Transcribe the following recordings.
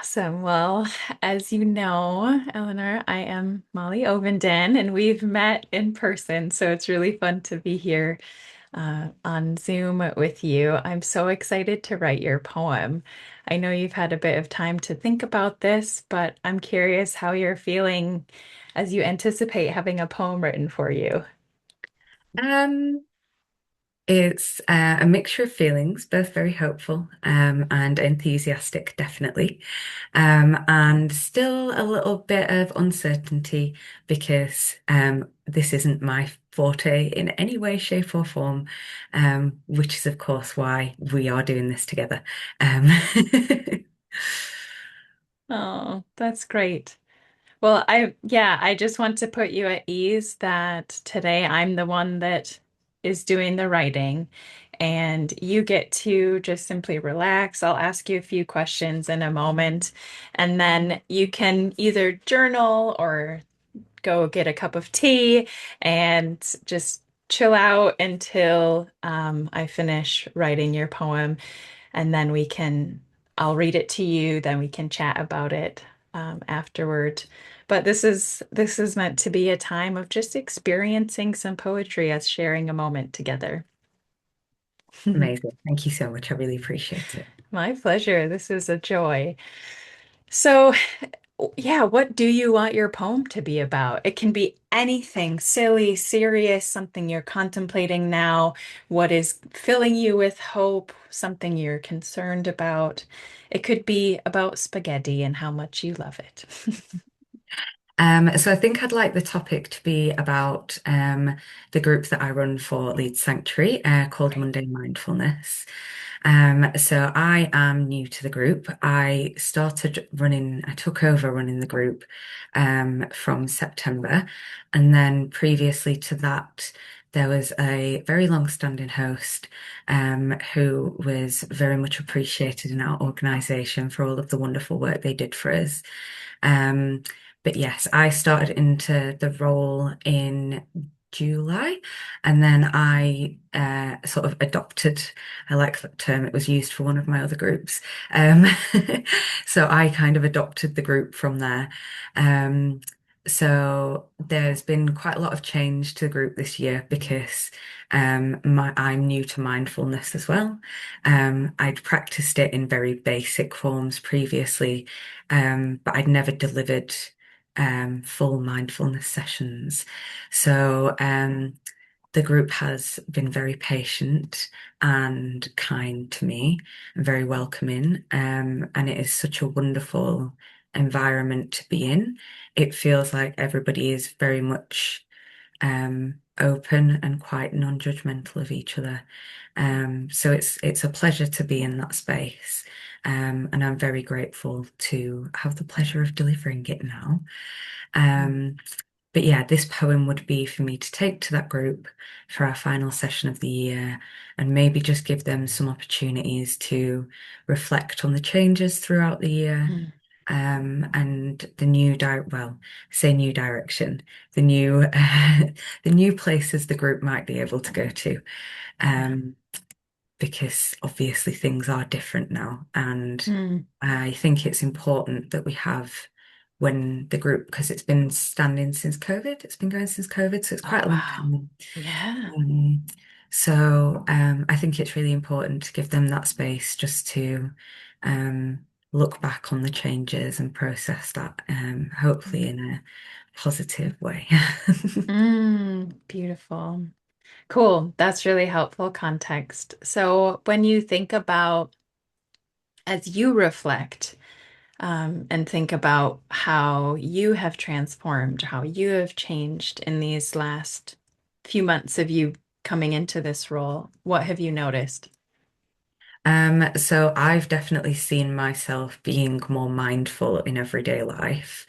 Awesome. Well, as you know, Eleanor, I am Molly Ovenden, and we've met in person, so it's really fun to be here on Zoom with you. I'm so excited to write your poem. I know you've had a bit of time to think about this, but I'm curious how you're feeling as you anticipate having a poem written for you. Um, it's a mixture of feelings, both very hopeful and enthusiastic, definitely, and still a little bit of uncertainty because this isn't my forte in any way, shape, or form, which is, of course, why we are doing this together. Um, Oh, that's great. Well, I just want to put you at ease that today I'm the one that is doing the writing and you get to just simply relax. I'll ask you a few questions in a moment, and then you can either journal or go get a cup of tea and just chill out until I finish writing your poem, and then I'll read it to you, then we can chat about it afterward. But this is meant to be a time of just experiencing some poetry as sharing a moment together. Amazing. Thank you so much. I really appreciate it. My pleasure. This is a joy. So, yeah, what do you want your poem to be about? It can be anything silly, serious, something you're contemplating now, what is filling you with hope, something you're concerned about. It could be about spaghetti and how much you love it. So I think I'd like the topic to be about the group that I run for Leeds Sanctuary, called Great. Monday Mindfulness. So I am new to the group. I took over running the group from September. And then previously to that, there was a very long-standing host who was very much appreciated in our organisation for all of the wonderful work they did for us. Um, but yes, I started into the role in July, and then I sort of adopted, I like that term, it was used for one of my other groups. Um, so I kind of adopted the group from there. So there's been quite a lot of change to the group this year because I'm new to mindfulness as well. I'd practiced it in very basic forms previously, but I'd never delivered full mindfulness sessions. So the group has been very patient and kind to me, and very welcoming, and it is such a wonderful environment to be in. It feels like everybody is very much open and quite non-judgmental of each other. So it's a pleasure to be in that space. And I'm very grateful to have the pleasure of delivering it now. Um, but yeah, this poem would be for me to take to that group for our final session of the year and maybe just give them some opportunities to reflect on the changes throughout the year, Mm. and the say new direction, the new the new places the group might be able to go to, Yeah. um, because obviously things are different now, and Mm. I think it's important that we have when the group, because it's been standing since COVID, it's been going since COVID, so it's Oh, quite a long wow. time. Yeah. Um, I think it's really important to give them that space just to um, look back on the changes and process that, hopefully in a positive way. Beautiful. Cool. That's really helpful context. So when you think about, as you reflect, and think about how you have transformed, how you have changed in these last few months of you coming into this role, what have you noticed? So I've definitely seen myself being more mindful in everyday life.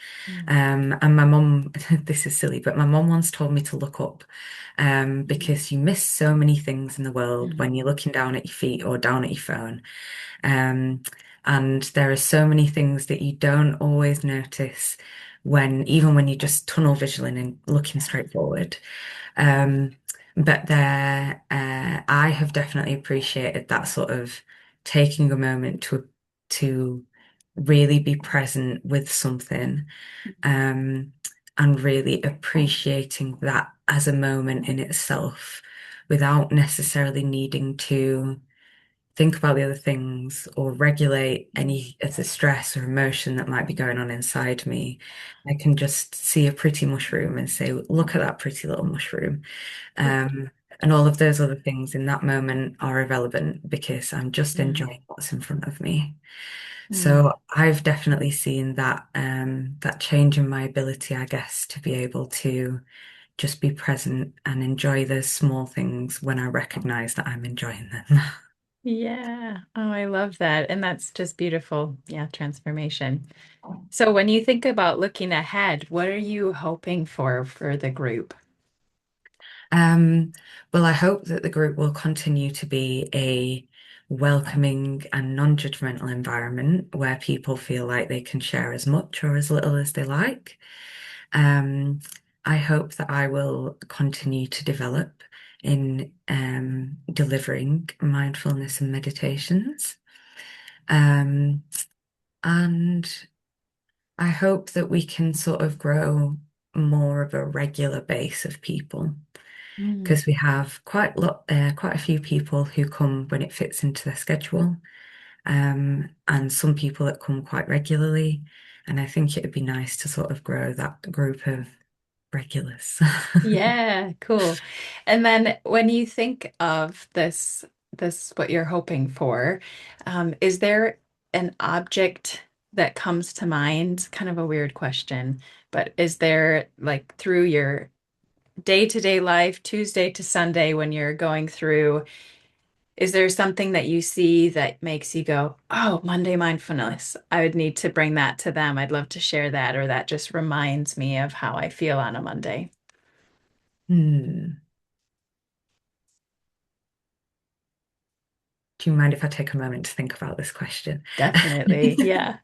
Mm, And my mum, this is silly, but my mum once told me to look up, mm, because you miss so many things in the world mm. when you're looking down at your feet or down at your phone. Um, and there are so many things that you don't always notice even when you're just tunnel visioning and looking straight forward. Um, I have definitely appreciated that sort of taking a moment to really be present with something, um, and really appreciating that as a moment in itself without necessarily needing to think about the other things or regulate any of the stress or emotion that might be going on inside me. I can just see a pretty mushroom and say, look at that pretty little mushroom. Um, and all of those other things in that moment are irrelevant because I'm just Mm, enjoying what's in front of me. mm. So I've definitely seen that change in my ability, I guess, to be able to just be present and enjoy those small things when I recognize that I'm enjoying them. Yeah. Oh, I love that. And that's just beautiful. Yeah, transformation. So when you think about looking ahead, what are you hoping for the group? Um, well, I hope that the group will continue to be a welcoming and non-judgmental environment where people feel like they can share as much or as little as they like. Um, I hope that I will continue to develop in delivering mindfulness and meditations. Um, and I hope that we can sort of grow more of a regular base of people Mm. because we have quite a few people who come when it fits into their schedule, and some people that come quite regularly. And I think it would be nice to sort of grow that group of regulars. Yeah, cool. And then when you think of this what you're hoping for, is there an object that comes to mind? Kind of a weird question, but is there like through your day-to-day life, Tuesday to Sunday, when you're going through, is there something that you see that makes you go, "Oh, Monday mindfulness. I would need to bring that to them. I'd love to share that," or that just reminds me of how I feel on a Monday? Hmm. Do you mind if I take a moment to think about this question? Definitely. Yeah.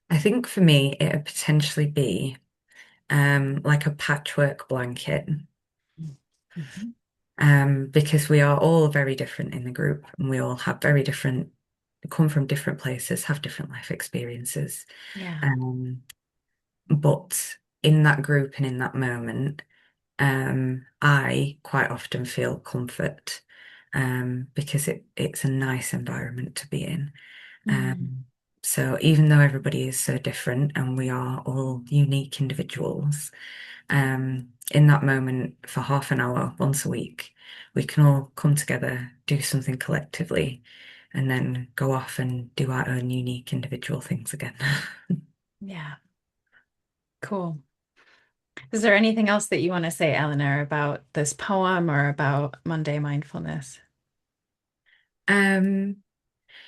I think for me, it would potentially be like a patchwork blanket, Mhm. because we are all very different in the group and we all have very different, come from different places, have different life experiences. Yeah. Um, but in that group and in that moment, I quite often feel comfort, because it's a nice environment to be in. Mm. Um, so even though everybody is so different and we are all unique individuals, in that moment for half an hour once a week, we can all come together, do something collectively, and then go off and do our own unique individual things again. Yeah. Cool. Is there anything else that you want to say, Eleanor, about this poem or about Monday mindfulness? Um,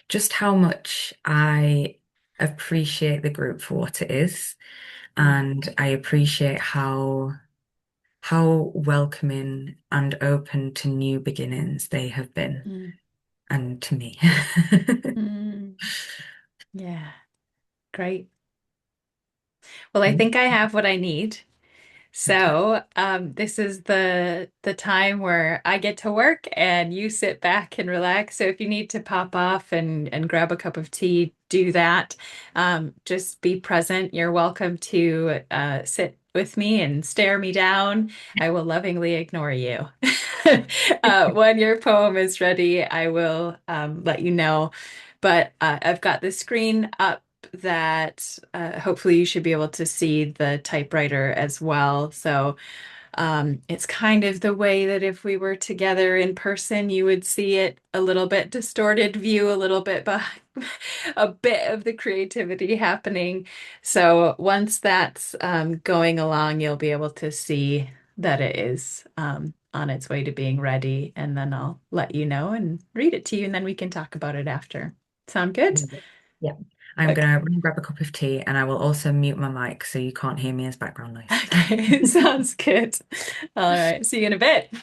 just how much I appreciate the group for what it is, Mm. and I appreciate how welcoming and open to new beginnings they have been, Mm. and to me. Mm. Yeah. Great. Well, I think I have what I need. So, this is the time where I get to work and you sit back and relax. So if you need to pop off and grab a cup of tea, do that. Just be present. You're welcome to sit with me and stare me down. I will lovingly ignore you. When your poem is ready, I will let you know. But I've got the screen up that hopefully you should be able to see the typewriter as well. So it's kind of the way that if we were together in person, you would see it a little bit distorted view, a little bit behind, a bit of the creativity happening. So once that's going along, you'll be able to see that it is on its way to being ready. And then I'll let you know and read it to you, and then we can talk about it after. Sound good? Love it. Yeah. I'm Okay. gonna run and grab a cup of tea and I will also mute my mic so you can't hear me as background noise. Okay, sounds good. All right, see you in a bit.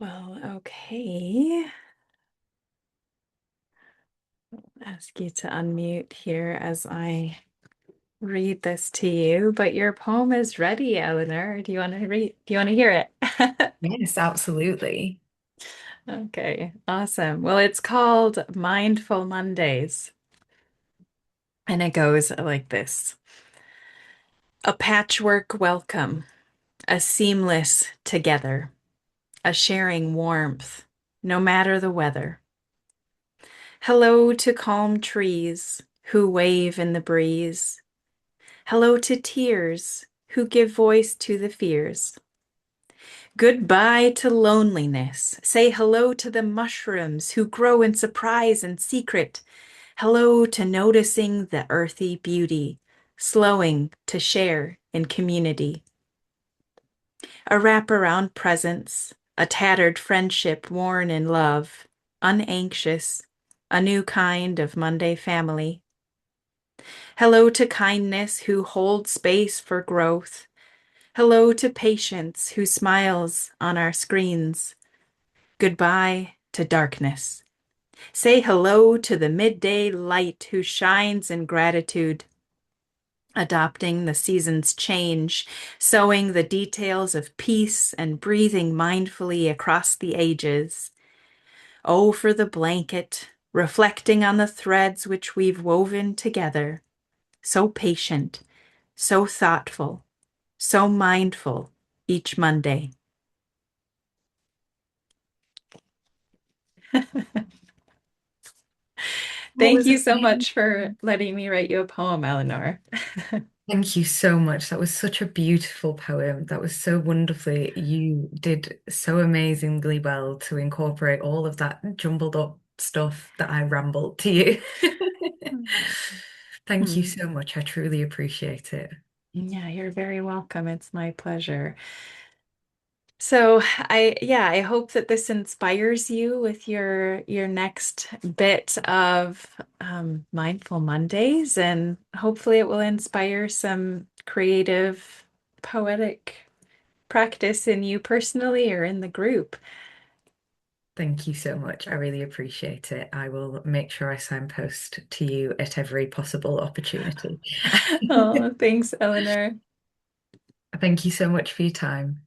Well, okay. Ask you to unmute here as I read this to you, but your poem is ready, Eleanor. Do you want to read? Do you want to hear it? Yes, absolutely. Okay, awesome. Well, it's called Mindful Mondays, and it goes like this. A patchwork welcome, a seamless together, a sharing warmth, no matter the weather. Hello to calm trees who wave in the breeze. Hello to tears who give voice to the fears. Goodbye to loneliness. Say hello to the mushrooms who grow in surprise and secret. Hello to noticing the earthy beauty, slowing to share in community. A wraparound presence, a tattered friendship worn in love, unanxious, a new kind of Monday family. Hello to kindness who holds space for growth. Hello to patience who smiles on our screens. Goodbye to darkness. Say hello to the midday light who shines in gratitude, adopting the season's change, sewing the details of peace and breathing mindfully across the ages. Oh, for the blanket, reflecting on the threads which we've woven together, so patient, so thoughtful, so mindful each Monday. That Thank was you so amazing. much for letting me write you a poem, Eleanor. Thank you so much. That was such a beautiful poem. That was so wonderfully. You did so amazingly well to incorporate all of that jumbled up stuff that I rambled to you. Thank you Hmm. so much. I truly appreciate it. Yeah, you're very welcome. It's my pleasure. So I hope that this inspires you with your next bit of Mindful Mondays, and hopefully it will inspire some creative, poetic practice in you personally or in the group. Thank you so much. I really appreciate it. I will make sure I signpost to you at every possible opportunity. Oh, thanks, Eleanor. Thank you so much for your time.